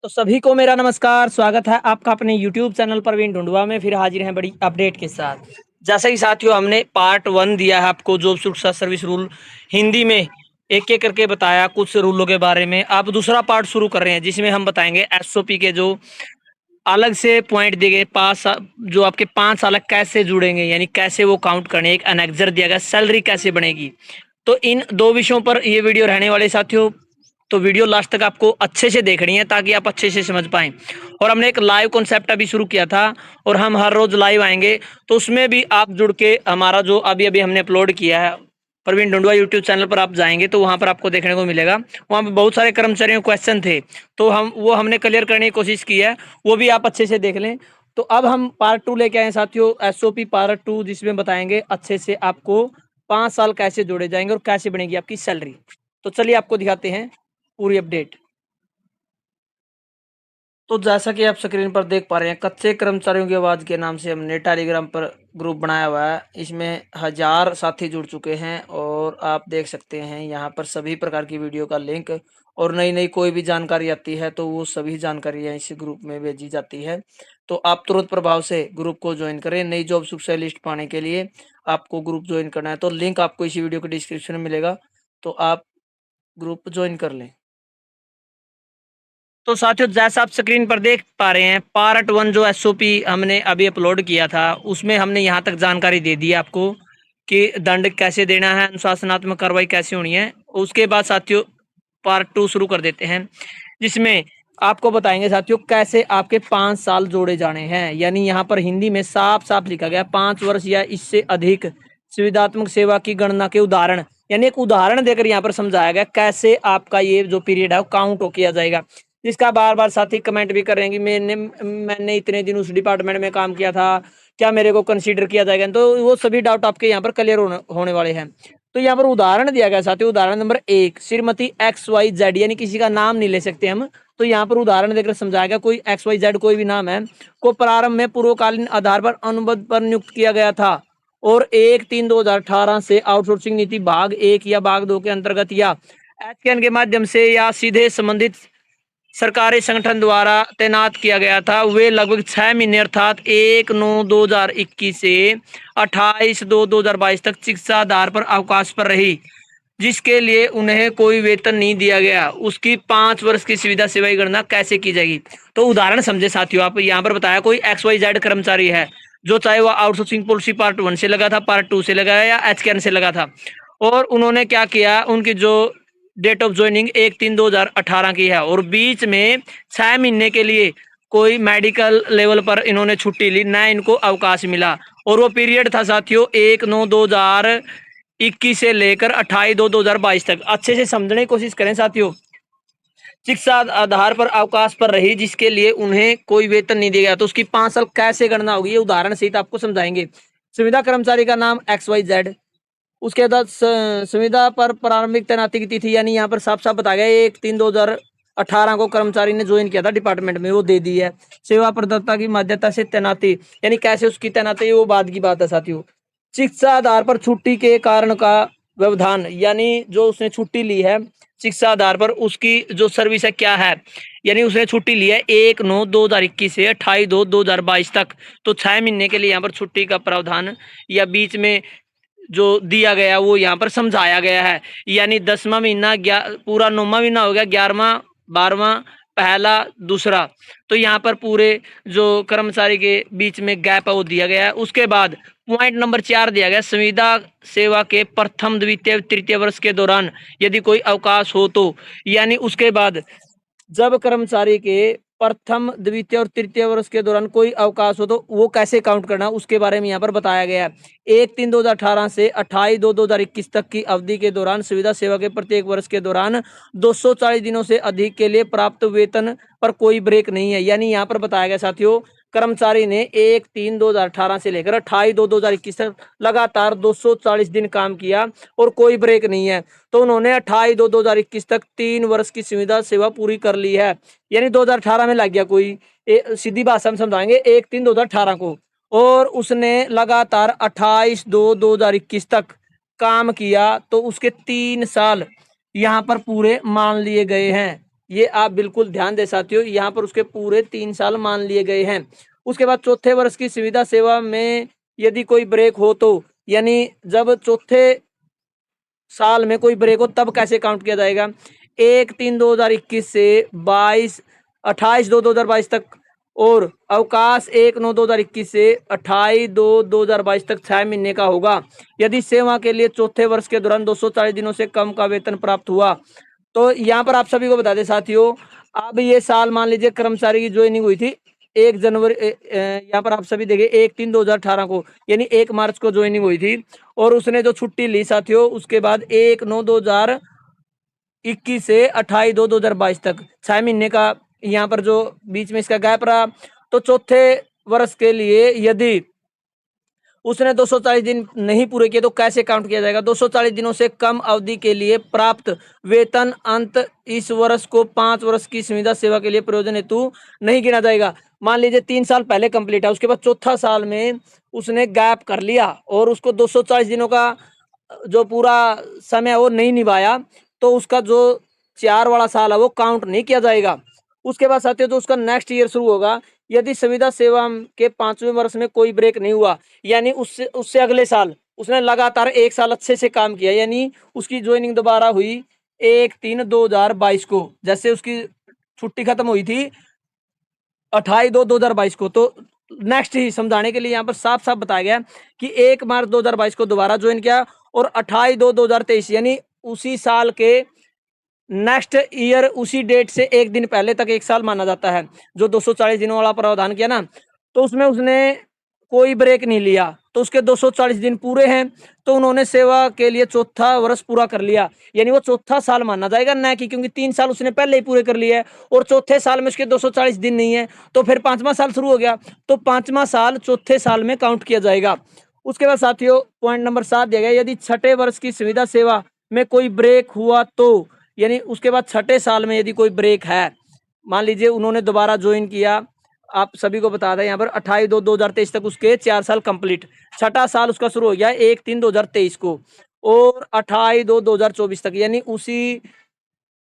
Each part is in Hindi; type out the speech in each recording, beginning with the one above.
तो सभी को मेरा नमस्कार, स्वागत है आपका अपने यूट्यूब चैनल प्रवीण ढूंढवा में। फिर हाजिर हैं बड़ी अपडेट के साथ। जैसे ही साथियों हमने पार्ट 1 दिया है आपको जॉब सुरक्षा सर्विस रूल हिंदी में एक-एक करके बताया कुछ रूलों के बारे में। अब दूसरा पार्ट शुरू कर रहे हैं जिसमें हम बताएँगे एसओपी के जो अलग से पॉइंट दिए गए 5 जो आपके 5 अलग कैसे जुड़ेंगे यानी कैसे वो काउंट करने एक एनेक्सर दिया गया, सैलरी कैसे बनेगी। तो इन 2 विषयों पर ये वीडियो रहने वाले साथियों। तो वीडियो लास्ट तक आपको अच्छे से देखनी है ताकि आप अच्छे से समझ पाएँ। और हमने एक लाइव कॉन्सेप्ट अभी शुरू किया था और हम हर रोज़ लाइव आएँगे, तो उसमें भी आप जुड़ के हमारा जो अभी-अभी हमने अपलोड किया है, प्रवीण ढूंढवा यूट्यूब चैनल पर आप जाएँगे तो वहाँ पर आपको देखने को मिलेगा। वहाँ पे बहुत सारे कर्मचारियों के क्वेश्चन थे, तो हमने क्लियर करने की कोशिश की है, वो भी आप अच्छे से देख लें। तो अब हम पार्ट 2 लेके आए हैं साथियों, एसओपी पार्ट 2, जिसमें बताएँगे अच्छे से आपको 5 साल कैसे जोड़े जाएँगे और कैसे बनेगी आपकी सैलरी। तो चलिए आपको दिखाते हैं पूरी अपडेट। तो जैसा कि आप स्क्रीन पर देख पा रहे हैं, कच्चे कर्मचारियों की आवाज़ के नाम से हमने टेलीग्राम पर ग्रुप बनाया हुआ है। इसमें 1000 साथी जुड़ चुके हैं और आप देख सकते हैं यहाँ पर सभी प्रकार की वीडियो का लिंक और नई-नई कोई भी जानकारी आती है तो वो सभी जानकारियाँ इस ग्रुप में भेजी जाती है। तो आप तुरंत प्रभाव से ग्रुप को ज्वाइन करें। नई जॉब सुरक्षा लिस्ट पाने के लिए आपको ग्रुप ज्वाइन करना है, तो लिंक आपको इसी वीडियो के डिस्क्रिप्शन में मिलेगा, तो आप ग्रुप ज्वाइन कर लें। तो साथियों जैसा आप स्क्रीन पर देख पा रहे हैं, पार्ट 1 जो एसओपी हमने अभी अपलोड किया था, उसमें हमने यहाँ तक जानकारी दे दी है आपको कि दंड कैसे देना है, अनुशासनात्मक कार्रवाई कैसे होनी है। उसके बाद साथियों पार्ट 2 शुरू कर देते हैं, जिसमें आपको बताएंगे साथियों कैसे आपके 5 साल जोड़े जाने हैं। यानी यहाँ पर हिंदी में साफ-साफ लिखा गया 5 वर्ष या इससे अधिक सुविधात्मक सेवा की गणना के उदाहरण, यानी एक उदाहरण देकर यहाँ पर समझाया गया कैसे आपका ये जो पीरियड है वो काउंट हो किया जाएगा। जिसका बार-बार साथी कमेंट भी कर रहे हैं कि मैंने इतने दिन उस डिपार्टमेंट में काम किया था, क्या मेरे को कंसीडर किया जाएगा? तो वो सभी डाउट आपके यहाँ पर क्लियर होने वाले हैं। तो यहाँ पर उदाहरण दिया गया साथियों, उदाहरण नंबर 1 श्रीमती XYZ, यानी किसी का नाम नहीं ले सकते हम। तो यहाँ पर उदाहरण देकर समझाया गया कोई XYZ कोई भी नाम है, को प्रारंभ में पूर्वकालीन आधार पर अनुबंध पर नियुक्त किया गया था और 1/3/2018 से आउटसोर्सिंग नीति भाग 1 या भाग 2 के अंतर्गत या एचकेएन के माध्यम से या सीधे संबंधित सरकारी संगठन द्वारा तैनात किया गया था। वे लगभग 6 महीने अर्थात 1/9/2021 से 28/2/2022 तक चिकित्सा आधार पर अवकाश पर रही, जिसके लिए उन्हें कोई वेतन नहीं दिया गया। उसकी 5 वर्ष की सुविधा सेवा की गणना कैसे की जाएगी? तो उदाहरण समझे साथियों, आप यहाँ पर बताया कोई XYZ कर्मचारी है, जो चाहे वो आउटसोर्सिंग पॉलिसी पार्ट 1 से लगा था, पार्ट 2 से लगा है या एचकेएन से लगा था, और उन्होंने क्या किया, उनकी जो डेट ऑफ ज्वाइनिंग 1/3/2018 की है और बीच में 6 महीने के लिए कोई मेडिकल लेवल पर इन्होंने छुट्टी ली, ना इनको अवकाश मिला। और वो पीरियड था साथियों 1/9/2021 से लेकर 28/2/2022 तक। अच्छे से समझने की कोशिश करें साथियों। चिकित्सा आधार पर अवकाश पर रही, जिसके लिए उन्हें कोई वेतन नहीं दिया गया, तो उसकी 5 साल कैसे गणना होगी ये उदाहरण सहित आपको समझाएंगे। संविदा कर्मचारी का नाम XYZ, उसके बाद संविदा पर प्रारंभिक तैनाती की तिथि, यानी यहाँ पर साफ-साफ बताया गया 1/3/2018 को कर्मचारी ने ज्वाइन किया था डिपार्टमेंट में, वो दे दी है। सेवा प्रदाता की माध्यता से तैनाती, यानी कैसे उसकी तैनाती है वो बाद की बात है साथियों। चिकित्सा आधार पर छुट्टी के कारण का व्यवधान, यानी जो उसने छुट्टी ली है शिक्षा आधार पर, उसकी जो सर्विस है क्या है, यानी उसने छुट्टी ली है 1/9/2021 से 28/2/2022 तक, तो 6 महीने के लिए यहाँ पर छुट्टी का प्रावधान या बीच में जो दिया गया वो यहाँ पर समझाया गया है। यानी 10वां महीना पूरा 9वां महीना हो गया, 11वां 12वां पहला दूसरा, तो यहाँ पर पूरे जो कर्मचारी के बीच में गैप है वो दिया गया है। उसके बाद पॉइंट नंबर 4 दिया गया संविदा सेवा के प्रथम द्वितीय तृतीय वर्ष के दौरान यदि कोई अवकाश हो तो, यानी उसके बाद जब कर्मचारी के प्रथम द्वितीय और तृतीय वर्ष के दौरान कोई अवकाश हो तो वो कैसे काउंट करना, उसके बारे में यहाँ पर बताया गया है। 1/3/2018 से 28/2/2021 तक की अवधि के दौरान सुविधा सेवा के प्रत्येक वर्ष के दौरान 240 दिनों से अधिक के लिए प्राप्त वेतन पर कोई ब्रेक नहीं है। यानी यहाँ पर बताया गया साथियों, कर्मचारी ने 1/3/2018 से लेकर 28/2/2021 तक लगातार 240 दिन काम किया और कोई ब्रेक नहीं है, तो उन्होंने 28/2/2021 तक 3 वर्ष की सुविधा सेवा पूरी कर ली है। यानी 2018 में लग गया कोई, सीधी भाषा में समझाएंगे 1/3/2018 को, और उसने लगातार 28/2/2021 तक काम किया, तो उसके 3 साल यहाँ पर पूरे मान लिए गए हैं। ये आप बिल्कुल ध्यान दे साथियों, यहाँ पर उसके पूरे 3 साल मान लिए गए हैं। उसके बाद चौथे वर्ष की सुविधा सेवा में यदि कोई ब्रेक हो तो, यानी जब चौथे साल में कोई ब्रेक हो तब कैसे काउंट किया जाएगा? 1/3/2021 से 28/2/2022 तक, और अवकाश 1/9/2021 से 28/2/2022 तक 6 महीने का होगा। यदि सेवा के लिए चौथे वर्ष के दौरान 240 दिनों से कम का वेतन प्राप्त हुआ, तो यहाँ पर आप सभी को बता दें साथियों, अब ये साल मान लीजिए कर्मचारी की ज्वाइनिंग हुई थी 1 जनवरी, यहाँ पर आप सभी देखिए 1/3/2018 को, यानी 1 मार्च को ज्वाइनिंग हुई थी, और उसने जो छुट्टी ली साथियों उसके बाद 1/9/2021 से 28/2/2022 तक 6 महीने का यहाँ पर जो बीच में इसका गैप रहा। तो चौथे वर्ष के लिए यदि उसने 240 दिन नहीं पूरे किए तो कैसे काउंट किया जाएगा? 240 दिनों से कम अवधि के लिए प्राप्त वेतन अंत इस वर्ष को 5 वर्ष की संविदा सेवा के लिए प्रयोजन हेतु नहीं गिना जाएगा। मान लीजिए 3 साल पहले कंप्लीट है, उसके बाद चौथा साल में उसने गैप कर लिया और उसको 240 दिनों का जो पूरा समय वो नहीं निभाया, तो उसका जो 4 वाला साल है वो काउंट नहीं किया जाएगा। उसके बाद साथियों जो उसका नेक्स्ट ईयर शुरू होगा, यदि संविदा सेवा के 5वें वर्ष में कोई ब्रेक नहीं हुआ, यानी उससे उससे अगले साल उसने लगातार 1 साल अच्छे से काम किया, यानी उसकी ज्वाइनिंग दोबारा हुई 1/3/2022 को, जैसे उसकी छुट्टी खत्म हुई थी 28/2/2022 को, तो नेक्स्ट ही समझाने के लिए यहाँ पर साफ-साफ बताया गया कि 1 मार्च 2022 को दोबारा ज्वाइन किया, और 28/2/2023 यानी उसी साल के नेक्स्ट ईयर उसी डेट से 1 दिन पहले तक 1 साल माना जाता है। जो 240 दिनों वाला प्रावधान किया ना, तो उसमें उसने कोई ब्रेक नहीं लिया, तो उसके 240 दिन पूरे हैं, तो उन्होंने सेवा के लिए चौथा वर्ष पूरा कर लिया, यानी वो चौथा साल माना जाएगा, ना कि क्योंकि 3 साल उसने पहले ही पूरे कर लिए हैं और चौथे साल में उसके 240 दिन नहीं है, तो फिर 5वां साल शुरू हो गया, तो 5वां साल चौथे साल में काउंट किया जाएगा। उसके बाद साथियों पॉइंट नंबर 7 दिया गया, यदि छठे वर्ष की संविदा सेवा में कोई ब्रेक हुआ तो, यानी उसके बाद छठे साल में यदि कोई ब्रेक है, मान लीजिए उन्होंने दोबारा ज्वाइन किया, आप सभी को बता दें यहाँ पर 28/2/2023 तक उसके 4 साल कंप्लीट, छठा साल उसका शुरू हो गया 1/3/2023 को, और 28/2/2024 तक, यानी उसी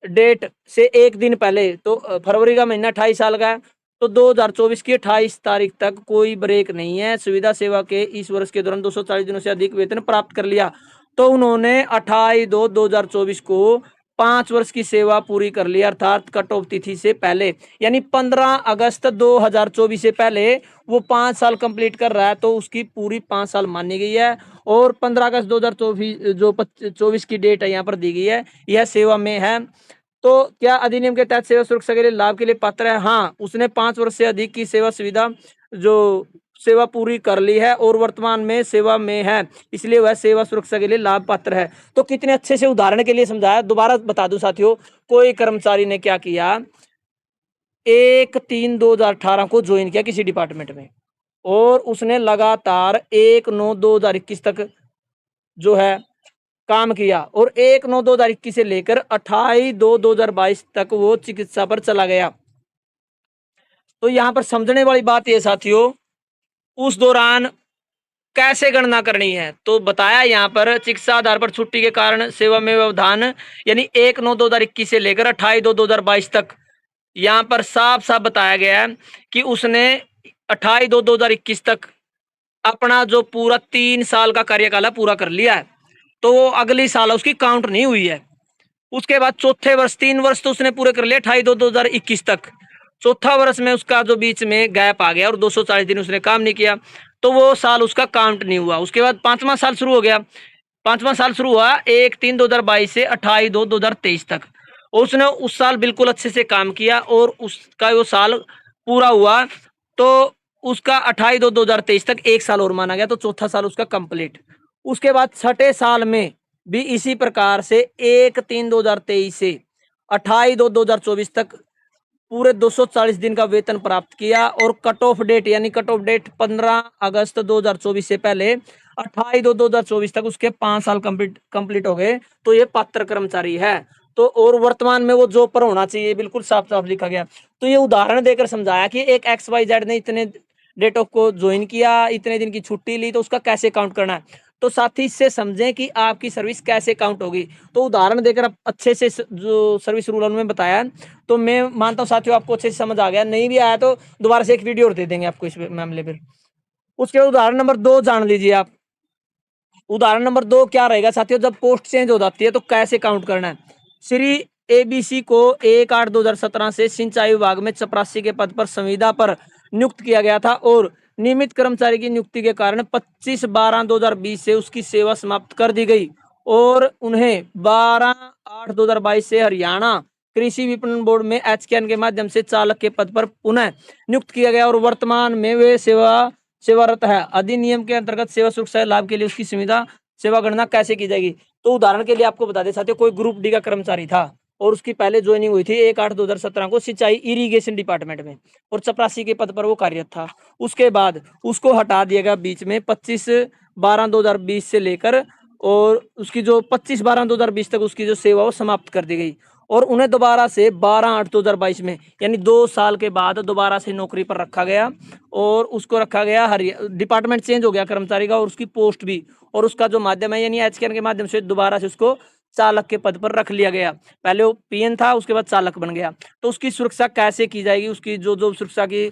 डेट से 1 दिन पहले, तो फरवरी का महीना 28 साल का है, तो 2024 की 28 तारीख तक कोई ब्रेक नहीं है, सुविधा सेवा के इस वर्ष के दौरान 240 दिनों से अधिक वेतन प्राप्त कर लिया, तो उन्होंने 28/2/2024 को 5 वर्ष की सेवा पूरी कर ली, अर्थात कट ऑफ तिथि से पहले, यानी 15 अगस्त 2024 से पहले वो 5 साल कंप्लीट कर रहा है, तो उसकी पूरी 5 साल मानी गई है, और 15 अगस्त 2024 जो 24 की डेट है यहाँ पर दी गई है, यह सेवा में है। तो क्या अधिनियम के तहत सेवा सुरक्षा के लिए लाभ के लिए पात्र है? हाँ, उसने 5 वर्ष से अधिक की सेवा सुविधा जो सेवा पूरी कर ली है और वर्तमान में सेवा में है, इसलिए वह सेवा सुरक्षा के लिए लाभ पात्र है। तो कितने अच्छे से उदाहरण के लिए समझाया, दोबारा बता दूं साथियों, कोई कर्मचारी ने क्या किया, 1/3/2018 को ज्वाइन किया किसी डिपार्टमेंट में, और उसने लगातार 1/9/2021 तक जो है काम किया, और 1/9/2021 से लेकर 28/2/2022 तक वो चिकित्सा पर चला गया। तो यहाँ पर समझने वाली बात ये साथियों, उस दौरान कैसे गणना करनी है, तो बताया यहाँ पर चिकित्सा आधार पर छुट्टी के कारण सेवा में व्यवधान, यानी 1/9/2021 से लेकर 28/2/2022 तक, यहाँ पर साफ साफ बताया गया है कि उसने 28/2/2021 तक अपना जो पूरा 3 साल का कार्यकाल है पूरा कर लिया है, तो वो अगली साल उसकी काउंट नहीं हुई है। उसके बाद चौथे वर्ष 3 वर्ष तो उसने पूरे कर लिए 28/2/2021 तक, चौथा वर्ष में उसका जो बीच में गैप आ गया और 240 दिन उसने काम नहीं किया, तो वो साल उसका काउंट नहीं हुआ। उसके बाद 5वां साल शुरू हो गया, 5वां साल शुरू हुआ 1/3/2022 से 28/2/2023 तक, उसने उस साल बिल्कुल अच्छे से काम किया और उसका वो साल पूरा हुआ, तो उसका 28/2/2023 तक 1 साल और माना गया, तो चौथा साल उसका कंप्लीट। उसके बाद छठे साल में भी इसी प्रकार से 1/3/2023 से 28/2/2024 तक पूरे 240 दिन का वेतन प्राप्त किया, और कट ऑफ डेट यानी कट ऑफ डेट 15 अगस्त 2024 से पहले 28/2/2024 तक उसके 5 साल कंप्लीट हो गए, तो ये पात्र कर्मचारी है। तो और वर्तमान में वो जॉब पर होना चाहिए, बिल्कुल साफ साफ लिखा गया। तो ये उदाहरण देकर समझाया कि एक XYZ ने इतने डेट ऑफ को ज्वाइन किया, इतने दिन की छुट्टी ली, तो उसका कैसे काउंट करना है। तो साथी इससे समझें कि आपकी सर्विस कैसे काउंट होगी। तो उदाहरण देकर आप अच्छे से जो सर्विस रूल उन्होंने बताया, तो मैं मानता हूँ साथियों आपको अच्छे से समझ आ गया। नहीं भी आया तो दोबारा से एक वीडियो और दे देंगे आपको इस मामले पर। उसके बाद उदाहरण नंबर 2 जान लीजिए आप। उदाहरण नंबर 2 क्या रहेगा साथियों, जब पोस्ट चेंज हो जाती है तो कैसे काउंट करना है। श्री एबीसी को 1/8/2017 से सिंचाई विभाग में चपरासी के पद पर संविदा पर नियुक्त किया गया था और नियमित कर्मचारी की नियुक्ति के कारण 25/12/2020 से उसकी सेवा समाप्त कर दी गई और उन्हें 12/8/2022 से हरियाणा कृषि विपणन बोर्ड में एचकेएन के माध्यम से चालक के पद पर पुनः नियुक्त किया गया और वर्तमान में वे सेवारत है। अधिनियम के अंतर्गत सेवा सुरक्षा लाभ के लिए उसकी सुविधा सेवा गणना कैसे की जाएगी। तो उदाहरण के लिए आपको बता दें साथियों, कोई ग्रुप डी का कर्मचारी था और उसकी पहले ज्वाइनिंग हुई थी 1/8/2017 को सिंचाई इरिगेशन डिपार्टमेंट में और चपरासी के पद पर वो कार्यरत था। उसके बाद उसको हटा दिया गया बीच में 25/12/2020 से लेकर, और उसकी जो 25/12/2020 तक उसकी जो सेवा वो समाप्त कर दी गई और उन्हें दोबारा से 12/8/2022 में यानी 2 साल के बाद दोबारा से नौकरी पर रखा गया और उसको रखा गया डिपार्टमेंट चेंज हो गया कर्मचारी का और उसकी पोस्ट भी, और उसका जो माध्यम है यानी एचकेएन के माध्यम से दोबारा से उसको चालक के पद पर रख लिया गया। पहले वो पीएन था, उसके बाद चालक बन गया। तो उसकी सुरक्षा कैसे की जाएगी, उसकी जो जो सुरक्षा की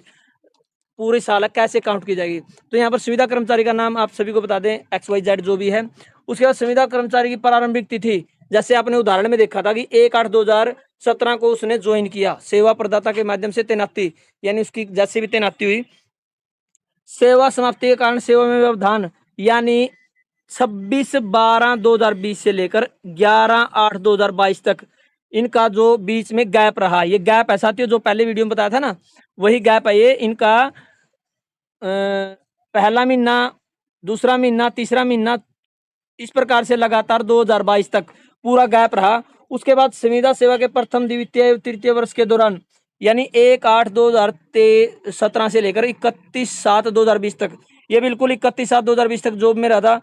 पूरी साल कैसे काउंट की जाएगी। तो यहाँ पर संविदा कर्मचारी का नाम आप सभी को बता दें, XYZ जो भी है। उसके बाद संविदा कर्मचारी की प्रारंभिक तिथि, जैसे आपने उदाहरण में देखा था कि 1/8/2017 को उसने ज्वाइन किया, सेवा प्रदाता के माध्यम से तैनाती, यानी उसकी जैसे भी तैनाती हुई, सेवा समाप्ति के कारण सेवा में व्यवधान यानी 26/12/2020 से लेकर 11/8/2022 तक इनका जो बीच में गैप रहा, ये गैप है साथियों जो पहले वीडियो में बताया था ना, वही गैप है ये इनका। पहला महीना, दूसरा महीना, तीसरा महीना, इस प्रकार से लगातार 2022 तक पूरा गैप रहा। उसके बाद संविदा सेवा के प्रथम, द्वितीय, तृतीय वर्ष के दौरान यानी 1/8/2017 से लेकर 31/7/2020 तक, ये बिल्कुल 31/7/2020 तक जॉब में रहा था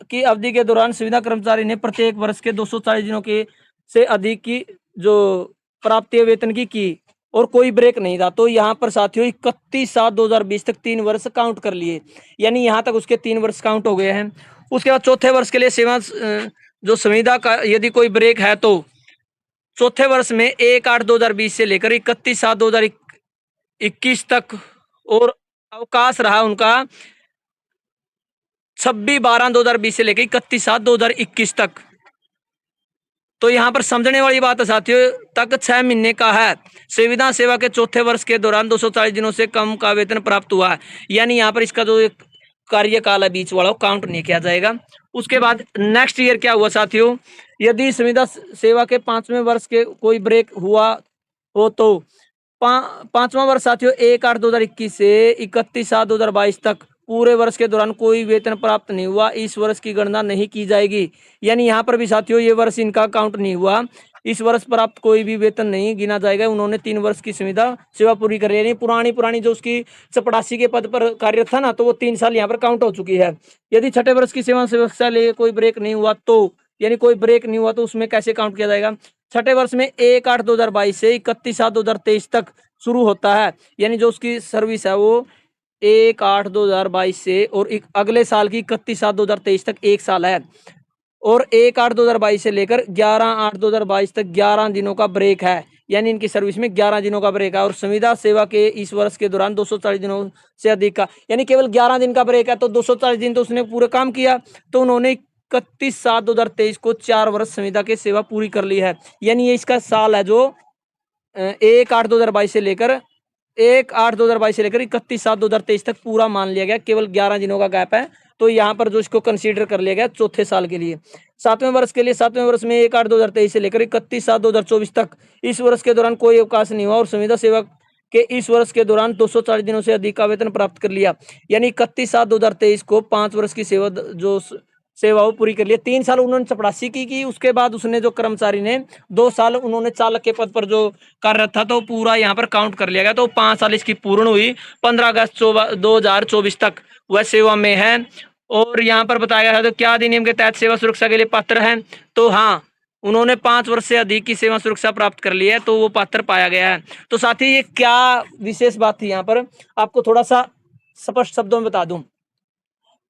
की अवधि के दौरान संविदा कर्मचारी ने प्रत्येक वर्ष के 240 दिनों के से अधिक की जो प्राप्ति वेतन की और कोई ब्रेक नहीं था। तो यहाँ पर साथियों 31/7/2020 तक 3 वर्ष काउंट कर लिए, यानी यहाँ तक उसके 3 वर्ष काउंट हो गए हैं। उसके बाद चौथे वर्ष के लिए सेवा जो संविदा का यदि कोई ब्रेक है तो चौथे वर्ष में 1/8/2020 से लेकर 31/7/2021 तक, और अवकाश रहा उनका 26/12/2020 से लेकर 31/7/2021 तक। तो यहाँ पर समझने वाली बात है साथियों, तक 6 महीने का है। संविदा सेवा के चौथे वर्ष के दौरान 240 दिनों से कम का वेतन प्राप्त हुआ है, यानी यहाँ पर इसका जो एक कार्यकाल है बीच वाला वो काउंट नहीं किया जाएगा। उसके बाद नेक्स्ट ईयर क्या हुआ साथियों, यदि संविदा सेवा के 5वें वर्ष के कोई ब्रेक हुआ हो तो 5वां वर्ष साथियों 1/8/2021 से 31/7/2022 तक पूरे वर्ष के दौरान कोई वेतन प्राप्त नहीं हुआ, इस वर्ष की गणना नहीं की जाएगी। यानी यहाँ पर भी साथियों ये वर्ष इनका काउंट नहीं हुआ, इस वर्ष प्राप्त कोई भी वेतन नहीं गिना जाएगा। उन्होंने 3 वर्ष की संविदा सेवा पूरी कर ली, यानी पुरानी जो उसकी चपरासी के पद पर कार्यरत था ना, तो वो 3 साल यहाँ पर काउंट हो चुकी है। यदि छठे वर्ष की सेवा सुरक्षा लिए कोई ब्रेक नहीं हुआ तो, यानी कोई ब्रेक नहीं हुआ तो उसमें कैसे काउंट किया जाएगा। छठे वर्ष में 1/8/2022 से 31/7/2023 तक शुरू होता है, यानी जो उसकी सर्विस है वो 1/8/2022 से और एक अगले साल की 31/7/2023 तक 1 साल है, और 1/8/2022 से लेकर 11/8/2022 तक 11 दिनों का ब्रेक है, यानी इनकी सर्विस में 11 दिनों का ब्रेक है। और संविदा सेवा के इस वर्ष के दौरान 240 दिनों से अधिक का, यानी केवल 11 दिन का ब्रेक है, तो 240 दिन तो उसने पूरे काम किया। तो उन्होंने 31/7/2023 को 4 वर्ष संविदा की सेवा पूरी कर ली है, यानी ये इसका साल है जो 1/8/2022 से लेकर 1/8/2022 से लेकर 31/7/2023 तक पूरा मान लिया गया, केवल 11 दिनों का गैप है। तो यहाँ पर जो इसको कंसीडर कर लिया गया चौथे साल के लिए। 7वें वर्ष के लिए 7वें वर्ष में 1/8/2023 से लेकर 31/7/2024 तक, इस वर्ष के दौरान कोई अवकाश नहीं हुआ और संविदा सेवा के इस वर्ष के दौरान 240 दिनों से अधिक का वेतन प्राप्त कर लिया, यानी 31/7/2023 को 5 वर्ष की जो सेवा वो पूरी कर लिया। 3 साल उन्होंने चपरासी की, उसके बाद उसने जो कर्मचारी ने 2 साल उन्होंने चालक के पद पर जो कार्यरत था तो पूरा यहाँ पर काउंट कर लिया गया। तो 5 साल इसकी पूर्ण हुई, 15 अगस्त 2024 तक वह सेवा में है। और यहाँ पर बताया गया था तो क्या अधिनियम के तहत सेवा सुरक्षा के लिए पात्र है, तो हाँ, उन्होंने 5 वर्ष से अधिक की सेवा सुरक्षा प्राप्त कर ली है, तो वो पात्र पाया गया है। तो साथ ही ये क्या विशेष बात थी यहाँ पर आपको थोड़ा सा स्पष्ट शब्दों में बता दूं।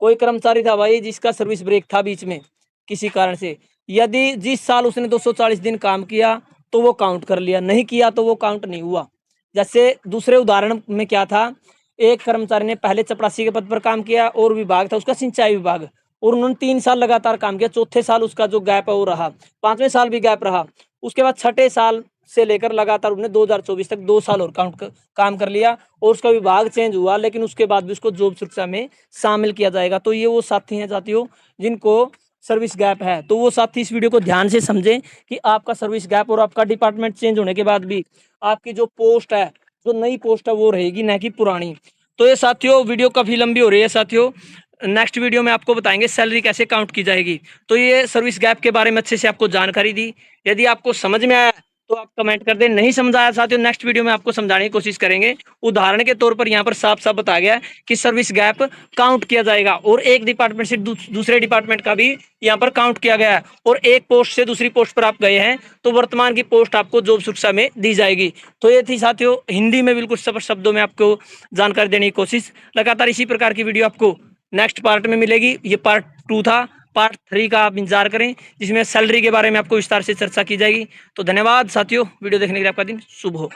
कोई कर्मचारी था भाई जिसका सर्विस ब्रेक था बीच में किसी कारण से, यदि जिस साल उसने 240 दिन काम किया तो वो काउंट कर लिया, नहीं किया तो वो काउंट नहीं हुआ। जैसे दूसरे उदाहरण में क्या था, एक कर्मचारी ने पहले चपरासी के पद पर काम किया और विभाग था उसका सिंचाई विभाग, और उन्होंने 3 साल लगातार काम किया, चौथे साल उसका जो गैप है वो रहा, 5वें साल भी गैप रहा, उसके बाद छठे साल से लेकर लगातार उन्हें 2024 तक 2 साल और काम कर लिया, और उसका विभाग चेंज हुआ, लेकिन उसके बाद भी उसको जॉब सुरक्षा में शामिल किया जाएगा। तो ये वो साथी हैं साथियों जिनको सर्विस गैप है। तो वो साथी इस वीडियो को ध्यान से समझें कि आपका सर्विस गैप और आपका डिपार्टमेंट चेंज होने के बाद भी आपकी जो पोस्ट है, जो नई पोस्ट है वो रहेगी, न कि पुरानी। तो ये साथियों वीडियो काफी लंबी हो रही है साथियों, नेक्स्ट वीडियो में आपको बताएंगे सैलरी कैसे काउंट की जाएगी। तो ये सर्विस गैप के बारे में अच्छे से आपको जानकारी दी। यदि आपको समझ में आया तो आप कमेंट कर दें, नहीं समझ आया साथियों नेक्स्ट वीडियो में आपको समझाने की कोशिश करेंगे। उदाहरण के तौर पर यहाँ पर साफ साफ बताया गया है कि सर्विस गैप काउंट किया जाएगा, और एक डिपार्टमेंट से दूसरे डिपार्टमेंट का भी यहाँ पर काउंट किया गया है, और एक पोस्ट से दूसरी पोस्ट पर आप गए हैं तो वर्तमान की पोस्ट आपको जॉब सुरक्षा में दी जाएगी। तो ये थी साथियों हिंदी में बिल्कुल स्पष्ट शब्दों में आपको जानकारी देने की कोशिश। लगातार इसी प्रकार की वीडियो आपको नेक्स्ट पार्ट में मिलेगी। ये पार्ट 2 था, पार्ट 3 का आप इंतजार करें जिसमें सैलरी के बारे में आपको विस्तार से चर्चा की जाएगी। तो धन्यवाद साथियों, वीडियो देखने के लिए आपका दिन शुभ हो।